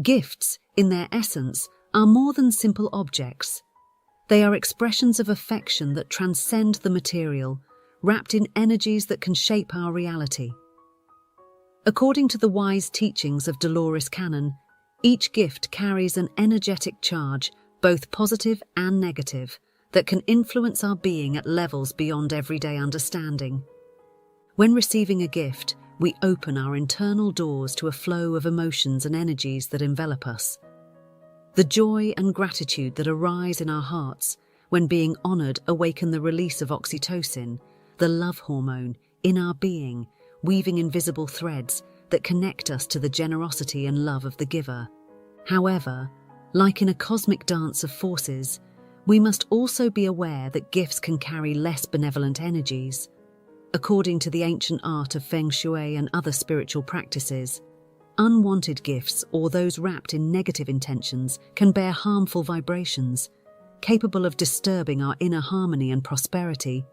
Gifts, in their essence, are more than simple objects. They are expressions of affection that transcend the material, wrapped in energies that can shape our reality. According to the wise teachings of Dolores Canon, each gift carries an energetic charge, both positive and negative, that can influence our being at levels beyond everyday understanding. When receiving a gift, we open our internal doors to a flow of emotions and energies that envelop us. The joy and gratitude that arise in our hearts when being honored awaken the release of oxytocin, the love hormone, in our being, weaving invisible threads that connect us to the generosity and love of the giver. However, like in a cosmic dance of forces, we must also be aware that gifts can carry less benevolent energies. According to the ancient art of Feng Shui and other spiritual practices, unwanted gifts or those wrapped in negative intentions can bear harmful vibrations, capable of disturbing our inner harmony and prosperity.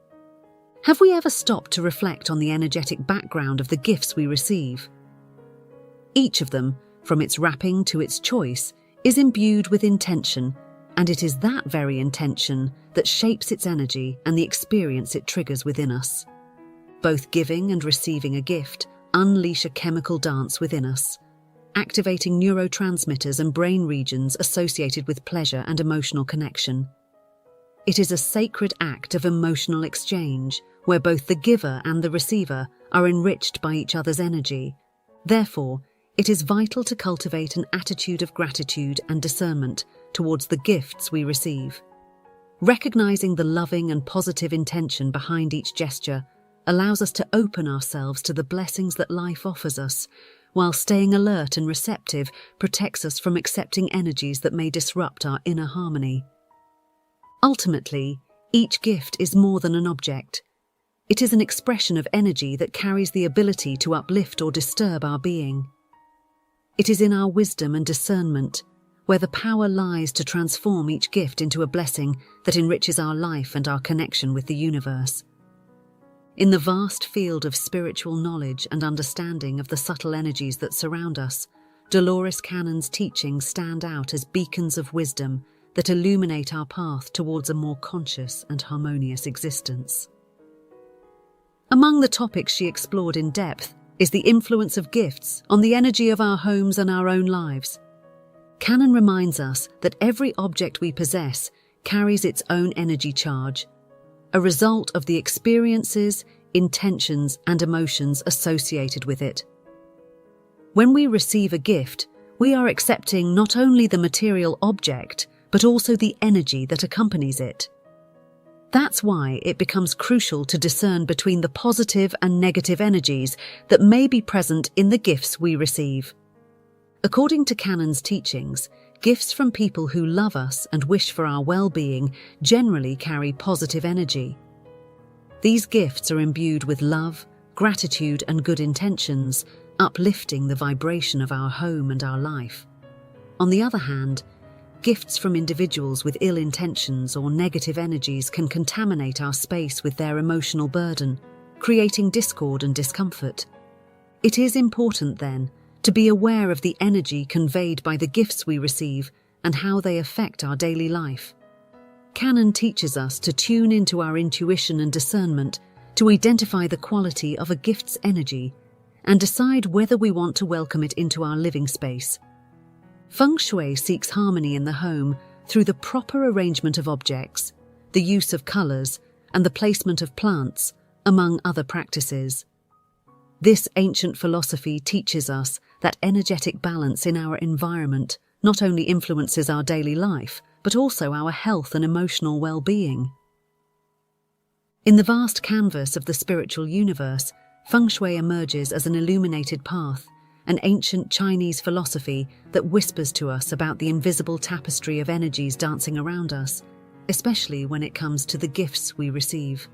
Have we ever stopped to reflect on the energetic background of the gifts we receive? Each of them, from its wrapping to its choice, is imbued with intention, and it is that very intention that shapes its energy and the experience it triggers within us. Both giving and receiving a gift unleash a chemical dance within us, activating neurotransmitters and brain regions associated with pleasure and emotional connection. It is a sacred act of emotional exchange, where both the giver and the receiver are enriched by each other's energy. Therefore, it is vital to cultivate an attitude of gratitude and discernment towards the gifts we receive. Recognizing the loving and positive intention behind each gesture allows us to open ourselves to the blessings that life offers us, while staying alert and receptive protects us from accepting energies that may disrupt our inner harmony. Ultimately, each gift is more than an object. It is an expression of energy that carries the ability to uplift or disturb our being. It is in our wisdom and discernment where the power lies to transform each gift into a blessing that enriches our life and our connection with the universe. In the vast field of spiritual knowledge and understanding of the subtle energies that surround us, Dolores Canon's teachings stand out as beacons of wisdom that illuminate our path towards a more conscious and harmonious existence. Among the topics she explored in depth is the influence of gifts on the energy of our homes and our own lives. Canon reminds us that every object we possess carries its own energy charge, a result of the experiences, intentions, and emotions associated with it. When we receive a gift, we are accepting not only the material object, but also the energy that accompanies it. That's why it becomes crucial to discern between the positive and negative energies that may be present in the gifts we receive. According to Canon's teachings, gifts from people who love us and wish for our well-being generally carry positive energy. These gifts are imbued with love, gratitude, and good intentions, uplifting the vibration of our home and our life. On the other hand, gifts from individuals with ill intentions or negative energies can contaminate our space with their emotional burden, creating discord and discomfort. It is important, then, to be aware of the energy conveyed by the gifts we receive and how they affect our daily life. Canon teaches us to tune into our intuition and discernment to identify the quality of a gift's energy and decide whether we want to welcome it into our living space. Feng Shui seeks harmony in the home through the proper arrangement of objects, the use of colors, and the placement of plants, among other practices. This ancient philosophy teaches us that energetic balance in our environment not only influences our daily life, but also our health and emotional well-being. In the vast canvas of the spiritual universe, Feng Shui emerges as an illuminated path, an ancient Chinese philosophy that whispers to us about the invisible tapestry of energies dancing around us, especially when it comes to the gifts we receive.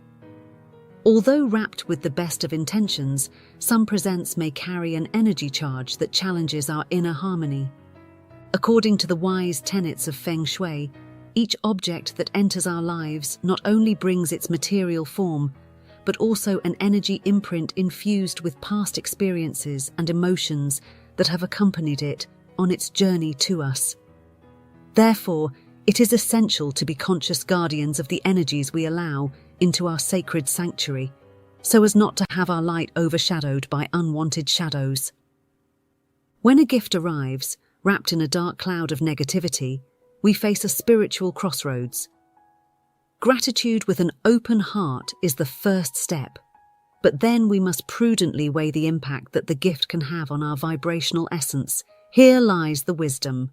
Although wrapped with the best of intentions, some presents may carry an energy charge that challenges our inner harmony. According to the wise tenets of Feng Shui, each object that enters our lives not only brings its material form, but also an energy imprint infused with past experiences and emotions that have accompanied it, on its journey to us. Therefore, it is essential to be conscious guardians of the energies we allow into our sacred sanctuary, so as not to have our light overshadowed by unwanted shadows. When a gift arrives, wrapped in a dark cloud of negativity, we face a spiritual crossroads. Gratitude with an open heart is the first step, but then we must prudently weigh the impact that the gift can have on our vibrational essence. Here lies the wisdom,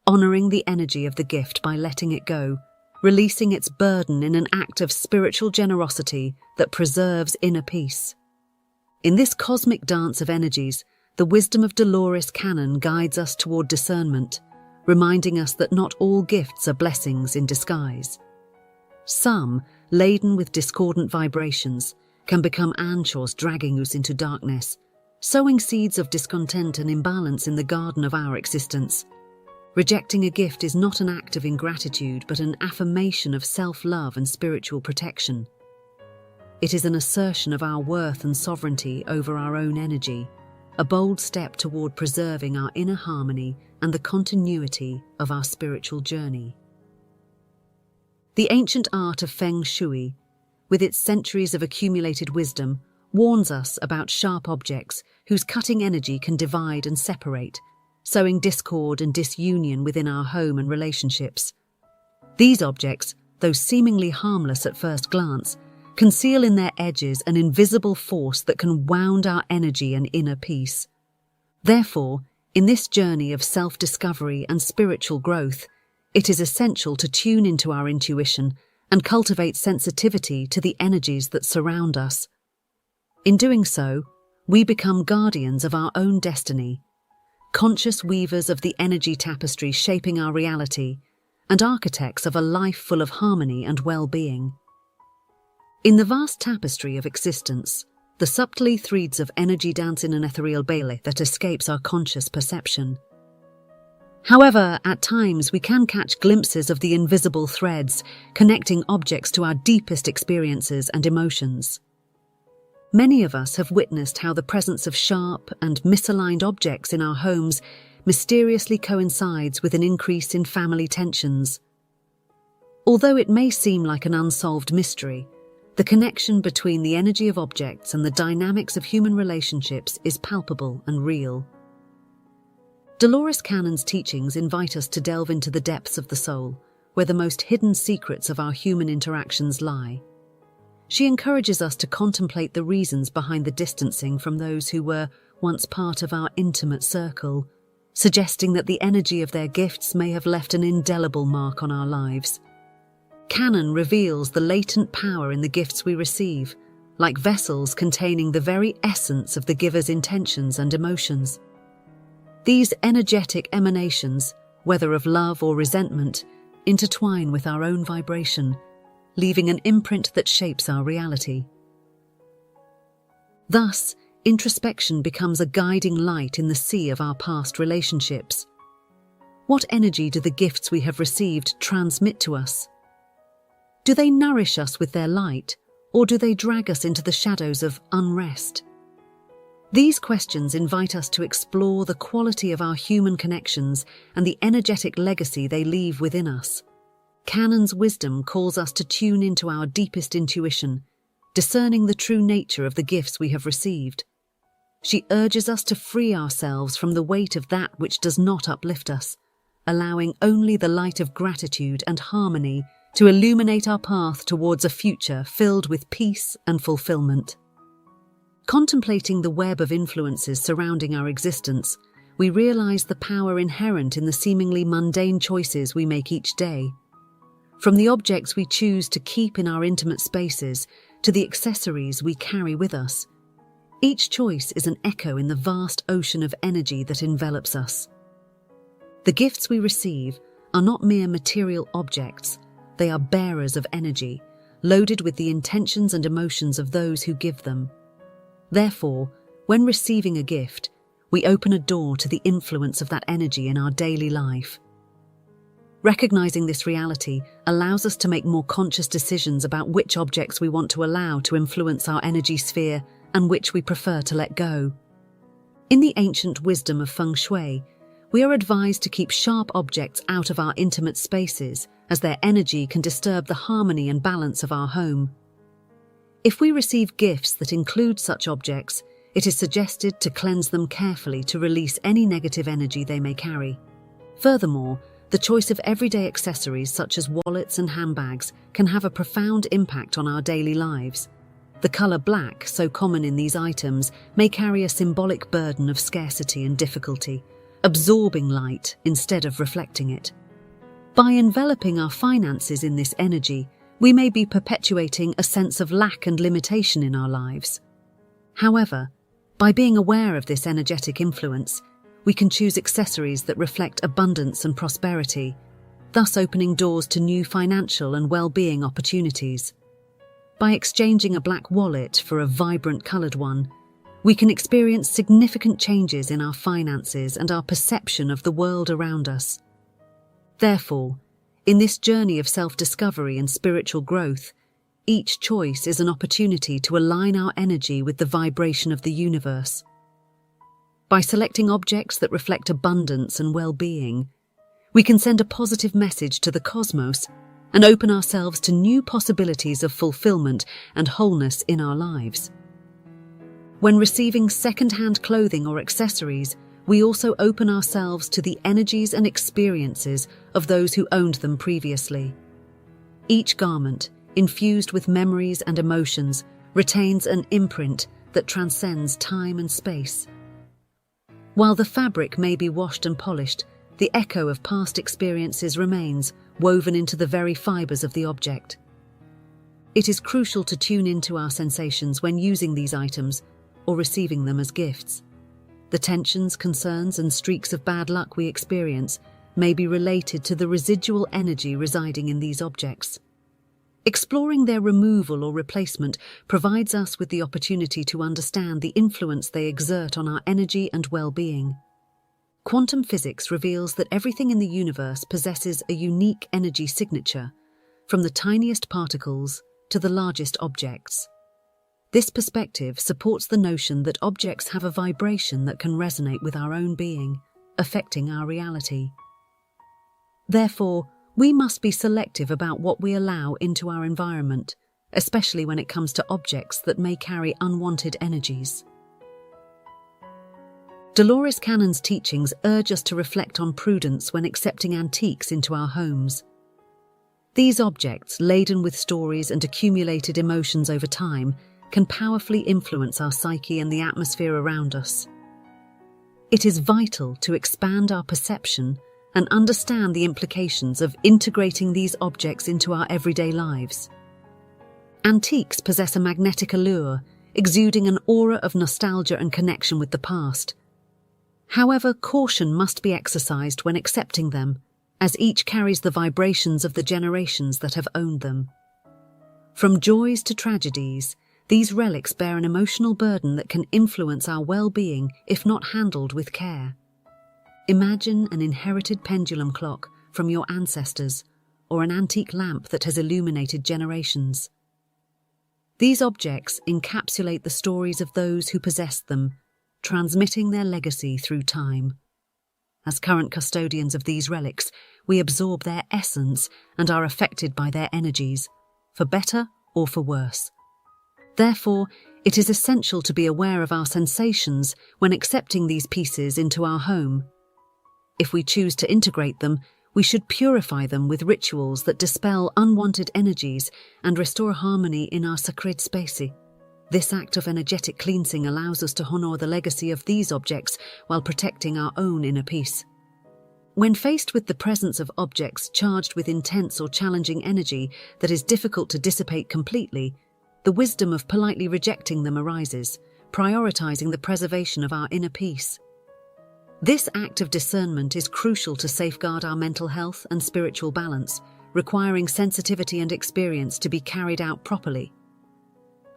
honoring the energy of the gift by letting it go, releasing its burden in an act of spiritual generosity that preserves inner peace. In this cosmic dance of energies, the wisdom of Dolores canon guides us toward discernment, reminding us that not all gifts are blessings in disguise. Some, laden with discordant vibrations, can become anchors dragging us into darkness, sowing seeds of discontent and imbalance in the garden of our existence. Rejecting a gift is not an act of ingratitude, but an affirmation of self-love and spiritual protection. It is an assertion of our worth and sovereignty over our own energy, a bold step toward preserving our inner harmony and the continuity of our spiritual journey. The ancient art of Feng Shui, with its centuries of accumulated wisdom, warns us about sharp objects whose cutting energy can divide and separate, sowing discord and disunion within our home and relationships. These objects, though seemingly harmless at first glance, conceal in their edges an invisible force that can wound our energy and inner peace. Therefore, in this journey of self-discovery and spiritual growth, it is essential to tune into our intuition and cultivate sensitivity to the energies that surround us. In doing so, we become guardians of our own destiny, conscious weavers of the energy tapestry shaping our reality, and architects of a life full of harmony and well-being. In the vast tapestry of existence, the subtly threads of energy dance in an ethereal ballet that escapes our conscious perception. However, at times we can catch glimpses of the invisible threads connecting objects to our deepest experiences and emotions. Many of us have witnessed how the presence of sharp and misaligned objects in our homes mysteriously coincides with an increase in family tensions. Although it may seem like an unsolved mystery, the connection between the energy of objects and the dynamics of human relationships is palpable and real. Dolores Cannon's teachings invite us to delve into the depths of the soul, where the most hidden secrets of our human interactions lie. She encourages us to contemplate the reasons behind the distancing from those who were once part of our intimate circle, suggesting that the energy of their gifts may have left an indelible mark on our lives. Canon reveals the latent power in the gifts we receive, like vessels containing the very essence of the giver's intentions and emotions. These energetic emanations, whether of love or resentment, intertwine with our own vibration, leaving an imprint that shapes our reality. Thus, introspection becomes a guiding light in the sea of our past relationships. What energy do the gifts we have received transmit to us? Do they nourish us with their light, or do they drag us into the shadows of unrest? These questions invite us to explore the quality of our human connections and the energetic legacy they leave within us. Canon's wisdom calls us to tune into our deepest intuition, discerning the true nature of the gifts we have received. She urges us to free ourselves from the weight of that which does not uplift us, allowing only the light of gratitude and harmony to illuminate our path towards a future filled with peace and fulfillment. Contemplating the web of influences surrounding our existence, we realize the power inherent in the seemingly mundane choices we make each day. From the objects we choose to keep in our intimate spaces to the accessories we carry with us, each choice is an echo in the vast ocean of energy that envelops us. The gifts we receive are not mere material objects, they are bearers of energy, loaded with the intentions and emotions of those who give them. Therefore, when receiving a gift, we open a door to the influence of that energy in our daily life. Recognizing this reality allows us to make more conscious decisions about which objects we want to allow to influence our energy sphere and which we prefer to let go. In the ancient wisdom of Feng Shui, we are advised to keep sharp objects out of our intimate spaces, as their energy can disturb the harmony and balance of our home. If we receive gifts that include such objects, it is suggested to cleanse them carefully to release any negative energy they may carry. Furthermore, the choice of everyday accessories such as wallets and handbags can have a profound impact on our daily lives. The colour black, so common in these items, may carry a symbolic burden of scarcity and difficulty, absorbing light instead of reflecting it. By enveloping our finances in this energy, we may be perpetuating a sense of lack and limitation in our lives. However, by being aware of this energetic influence, we can choose accessories that reflect abundance and prosperity, thus opening doors to new financial and well-being opportunities. By exchanging a black wallet for a vibrant coloured one, we can experience significant changes in our finances and our perception of the world around us. Therefore, in this journey of self-discovery and spiritual growth, each choice is an opportunity to align our energy with the vibration of the universe. By selecting objects that reflect abundance and well-being, we can send a positive message to the cosmos and open ourselves to new possibilities of fulfillment and wholeness in our lives. When receiving second-hand clothing or accessories, we also open ourselves to the energies and experiences of those who owned them previously. Each garment, infused with memories and emotions, retains an imprint that transcends time and space. While the fabric may be washed and polished, the echo of past experiences remains, woven into the very fibres of the object. It is crucial to tune into our sensations when using these items or receiving them as gifts. The tensions, concerns, and streaks of bad luck we experience may be related to the residual energy residing in these objects. Exploring their removal or replacement provides us with the opportunity to understand the influence they exert on our energy and well-being. Quantum physics reveals that everything in the universe possesses a unique energy signature, from the tiniest particles to the largest objects. This perspective supports the notion that objects have a vibration that can resonate with our own being, affecting our reality. Therefore, we must be selective about what we allow into our environment, especially when it comes to objects that may carry unwanted energies. Dolores Cannon's teachings urge us to reflect on prudence when accepting antiques into our homes. These objects, laden with stories and accumulated emotions over time, can powerfully influence our psyche and the atmosphere around us. It is vital to expand our perception and understand the implications of integrating these objects into our everyday lives. Antiques possess a magnetic allure, exuding an aura of nostalgia and connection with the past. However, caution must be exercised when accepting them, as each carries the vibrations of the generations that have owned them. From joys to tragedies, these relics bear an emotional burden that can influence our well-being if not handled with care. Imagine an inherited pendulum clock from your ancestors, or an antique lamp that has illuminated generations. These objects encapsulate the stories of those who possessed them, transmitting their legacy through time. As current custodians of these relics, we absorb their essence and are affected by their energies, for better or for worse. Therefore, it is essential to be aware of our sensations when accepting these pieces into our home. If we choose to integrate them, we should purify them with rituals that dispel unwanted energies and restore harmony in our sacred space. This act of energetic cleansing allows us to honor the legacy of these objects while protecting our own inner peace. When faced with the presence of objects charged with intense or challenging energy that is difficult to dissipate completely, the wisdom of politely rejecting them arises, prioritizing the preservation of our inner peace. This act of discernment is crucial to safeguard our mental health and spiritual balance, requiring sensitivity and experience to be carried out properly.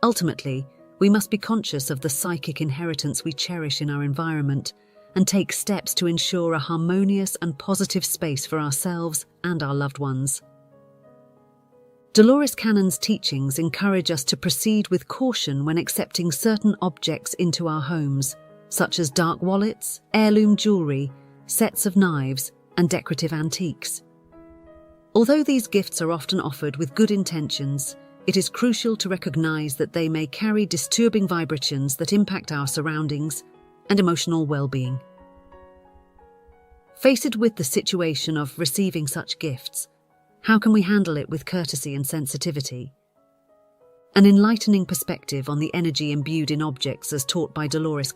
Ultimately, we must be conscious of the psychic inheritance we cherish in our environment and take steps to ensure a harmonious and positive space for ourselves and our loved ones. Dolores Cannon's teachings encourage us to proceed with caution when accepting certain objects into our homes, such as dark wallets, heirloom jewelry, sets of knives, and decorative antiques. Although these gifts are often offered with good intentions, it is crucial to recognize that they may carry disturbing vibrations that impact our surroundings and emotional well-being. Faced with the situation of receiving such gifts, how can we handle it with courtesy and sensitivity? An enlightening perspective on the energy imbued in objects as taught by Dolores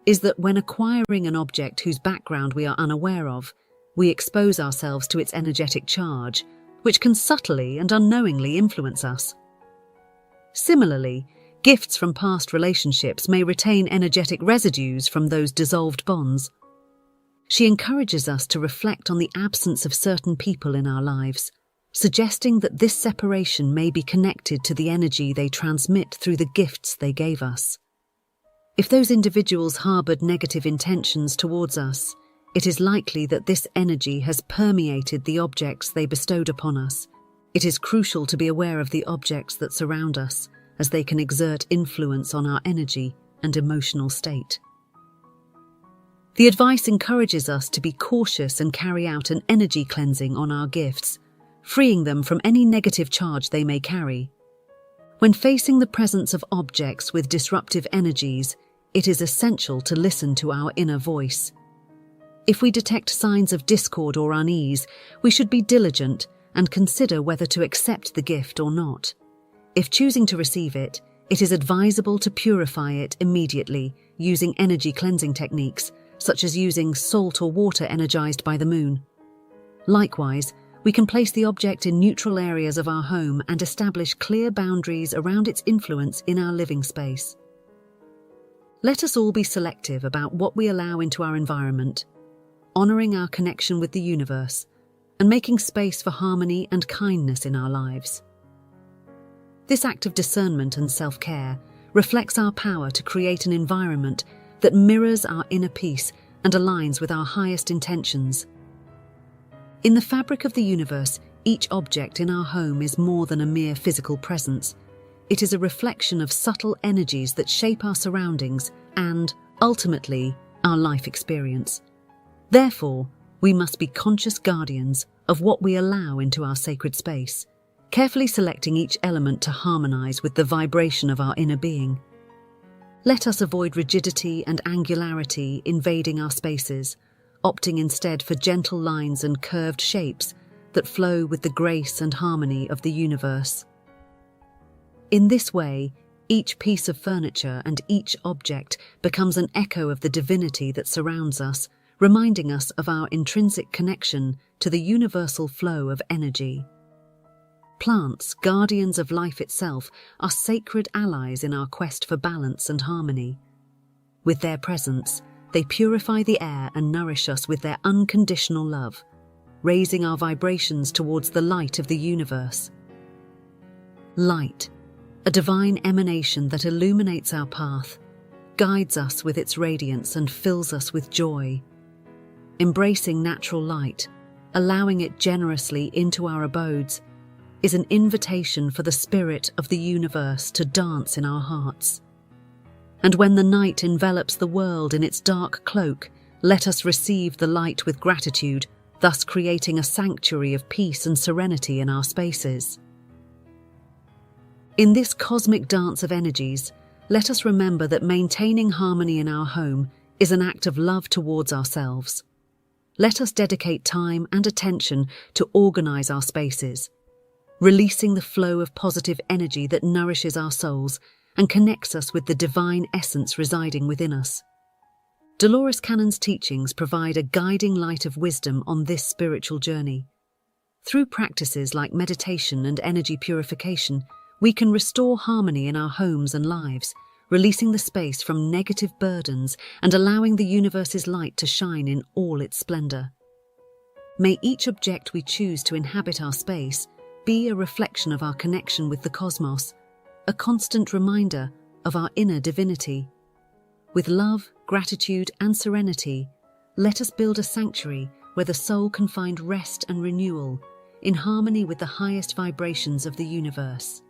is that when acquiring an object whose background we are unaware of, we expose ourselves to its energetic charge, which can subtly and unknowingly influence us. Similarly, gifts from past relationships may retain energetic residues from those dissolved bonds. She encourages us to reflect on the absence of certain people in our lives, suggesting that this separation may be connected to the energy they transmit through the gifts they gave us. If those individuals harbored negative intentions towards us, it is likely that this energy has permeated the objects they bestowed upon us. It is crucial to be aware of the objects that surround us, as they can exert influence on our energy and emotional state. The advice encourages us to be cautious and carry out an energy cleansing on our gifts, freeing them from any negative charge they may carry. When facing the presence of objects with disruptive energies, it is essential to listen to our inner voice. If we detect signs of discord or unease, we should be diligent and consider whether to accept the gift or not. If choosing to receive it, it is advisable to purify it immediately using energy cleansing techniques, such as using salt or water energized by the moon. Likewise, we can place the object in neutral areas of our home and establish clear boundaries around its influence in our living space. Let us all be selective about what we allow into our environment, honoring our connection with the universe and making space for harmony and kindness in our lives. This act of discernment and self-care reflects our power to create an environment that mirrors our inner peace and aligns with our highest intentions. In the fabric of the universe, each object in our home is more than a mere physical presence. It is a reflection of subtle energies that shape our surroundings and, ultimately, our life experience. Therefore, we must be conscious guardians of what we allow into our sacred space, carefully selecting each element to harmonize with the vibration of our inner being. Let us avoid rigidity and angularity invading our spaces, opting instead for gentle lines and curved shapes that flow with the grace and harmony of the universe. In this way, each piece of furniture and each object becomes an echo of the divinity that surrounds us, reminding us of our intrinsic connection to the universal flow of energy. Plants, guardians of life itself, are sacred allies in our quest for balance and harmony. With their presence, they purify the air and nourish us with their unconditional love, raising our vibrations towards the light of the universe. Light, a divine emanation that illuminates our path, guides us with its radiance and fills us with joy. Embracing natural light, allowing it generously into our abodes, is an invitation for the spirit of the universe to dance in our hearts. And when the night envelops the world in its dark cloak, let us receive the light with gratitude, thus creating a sanctuary of peace and serenity in our spaces. In this cosmic dance of energies, let us remember that maintaining harmony in our home is an act of love towards ourselves. Let us dedicate time and attention to organize our spaces, releasing the flow of positive energy that nourishes our souls and connects us with the divine essence residing within us. Dolores Cannon's teachings provide a guiding light of wisdom on this spiritual journey. Through practices like meditation and energy purification, we can restore harmony in our homes and lives, releasing the space from negative burdens and allowing the universe's light to shine in all its splendor. May each object we choose to inhabit our space be a reflection of our connection with the cosmos, a constant reminder of our inner divinity. With love, gratitude, and serenity, let us build a sanctuary where the soul can find rest and renewal, in harmony with the highest vibrations of the universe.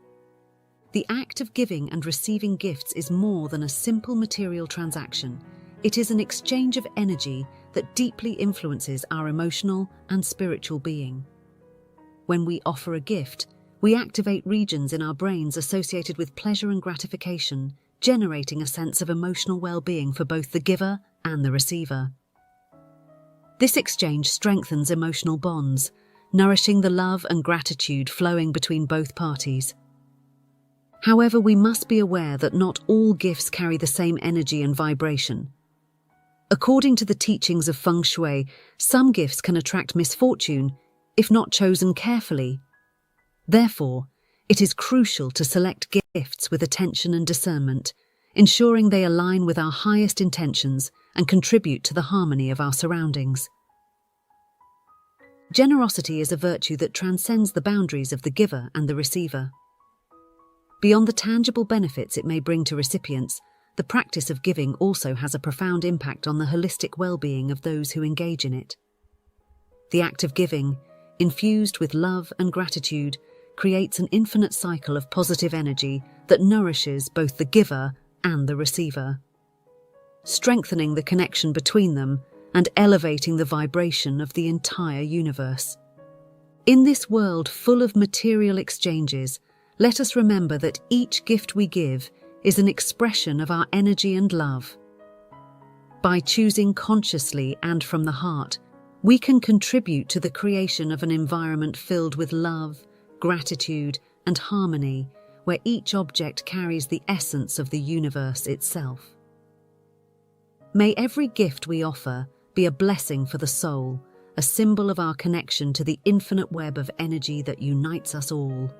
The act of giving and receiving gifts is more than a simple material transaction. It is an exchange of energy that deeply influences our emotional and spiritual being. When we offer a gift, we activate regions in our brains associated with pleasure and gratification, generating a sense of emotional well-being for both the giver and the receiver. This exchange strengthens emotional bonds, nourishing the love and gratitude flowing between both parties. However, we must be aware that not all gifts carry the same energy and vibration. According to the teachings of Feng Shui, some gifts can attract misfortune if not chosen carefully. Therefore, it is crucial to select gifts with attention and discernment, ensuring they align with our highest intentions and contribute to the harmony of our surroundings. Generosity is a virtue that transcends the boundaries of the giver and the receiver. Beyond the tangible benefits it may bring to recipients, the practice of giving also has a profound impact on the holistic well-being of those who engage in it. The act of giving, infused with love and gratitude, creates an infinite cycle of positive energy that nourishes both the giver and the receiver, strengthening the connection between them and elevating the vibration of the entire universe. In this world full of material exchanges, let us remember that each gift we give is an expression of our energy and love. By choosing consciously and from the heart, we can contribute to the creation of an environment filled with love, gratitude, and harmony, where each object carries the essence of the universe itself. May every gift we offer be a blessing for the soul, a symbol of our connection to the infinite web of energy that unites us all.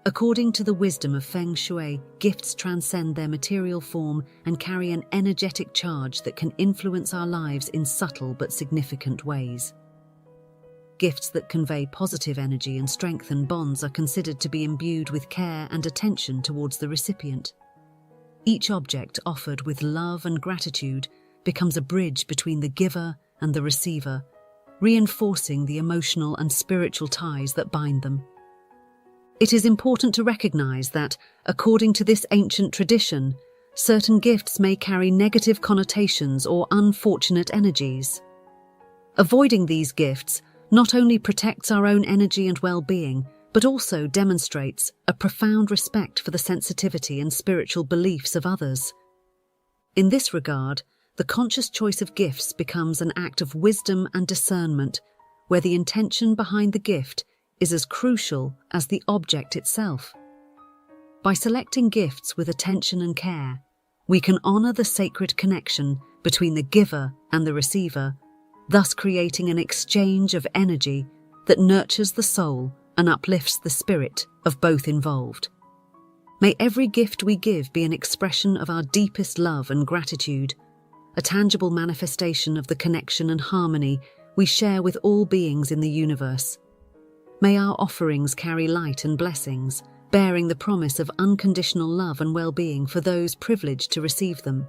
According to the wisdom of Feng Shui, gifts transcend their material form and carry an energetic charge that can influence our lives in subtle but significant ways. Gifts that convey positive energy and strengthen bonds are considered to be imbued with care and attention towards the recipient. Each object offered with love and gratitude becomes a bridge between the giver and the receiver, reinforcing the emotional and spiritual ties that bind them. It is important to recognize that, according to this ancient tradition, certain gifts may carry negative connotations or unfortunate energies. Avoiding these gifts not only protects our own energy and well-being, but also demonstrates a profound respect for the sensitivity and spiritual beliefs of others. In this regard, the conscious choice of gifts becomes an act of wisdom and discernment, where the intention behind the gift is as crucial as the object itself. By selecting gifts with attention and care, we can honor the sacred connection between the giver and the receiver, thus creating an exchange of energy that nurtures the soul and uplifts the spirit of both involved. May every gift we give be an expression of our deepest love and gratitude, a tangible manifestation of the connection and harmony we share with all beings in the universe. May our offerings carry light and blessings, bearing the promise of unconditional love and well-being for those privileged to receive them.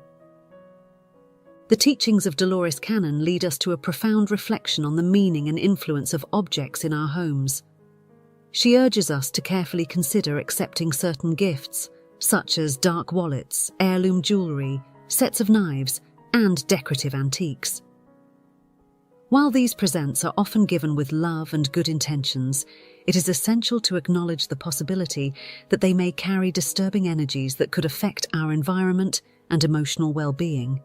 The teachings of Dolores Cannon lead us to a profound reflection on the meaning and influence of objects in our homes. She urges us to carefully consider accepting certain gifts, such as dark wallets, heirloom jewelry, sets of knives, and decorative antiques. While these presents are often given with love and good intentions, it is essential to acknowledge the possibility that they may carry disturbing energies that could affect our environment and emotional well-being.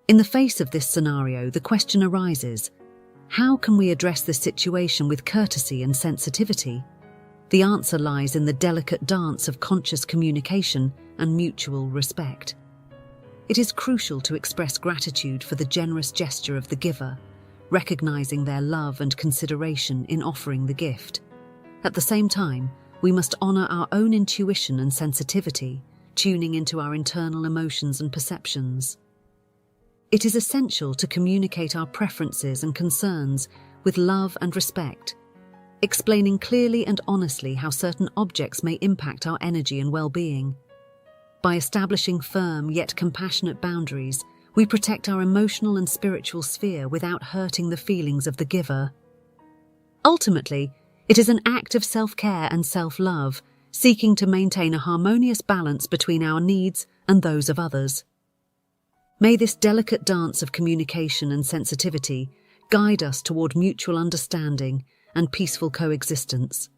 In the face of this scenario, the question arises: how can we address this situation with courtesy and sensitivity? The answer lies in the delicate dance of conscious communication and mutual respect. It is crucial to express gratitude for the generous gesture of the giver, recognizing their love and consideration in offering the gift. At the same time, we must honor our own intuition and sensitivity, tuning into our internal emotions and perceptions. It is essential to communicate our preferences and concerns with love and respect, explaining clearly and honestly how certain objects may impact our energy and well-being. By establishing firm yet compassionate boundaries, we protect our emotional and spiritual sphere without hurting the feelings of the giver. Ultimately, it is an act of self-care and self-love, seeking to maintain a harmonious balance between our needs and those of others. May this delicate dance of communication and sensitivity guide us toward mutual understanding and peaceful coexistence.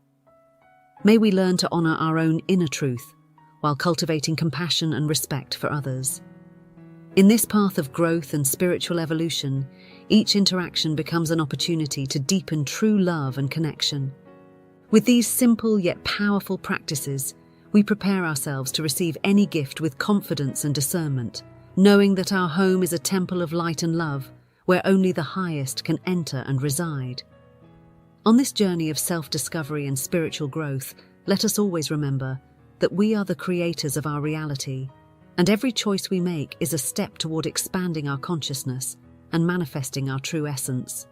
May we learn to honor our own inner truth while cultivating compassion and respect for others. In this path of growth and spiritual evolution, each interaction becomes an opportunity to deepen true love and connection. With these simple yet powerful practices, we prepare ourselves to receive any gift with confidence and discernment, knowing that our home is a temple of light and love, where only the highest can enter and reside. On this journey of self-discovery and spiritual growth, let us always remember that we are the creators of our reality, and every choice we make is a step toward expanding our consciousness and manifesting our true essence.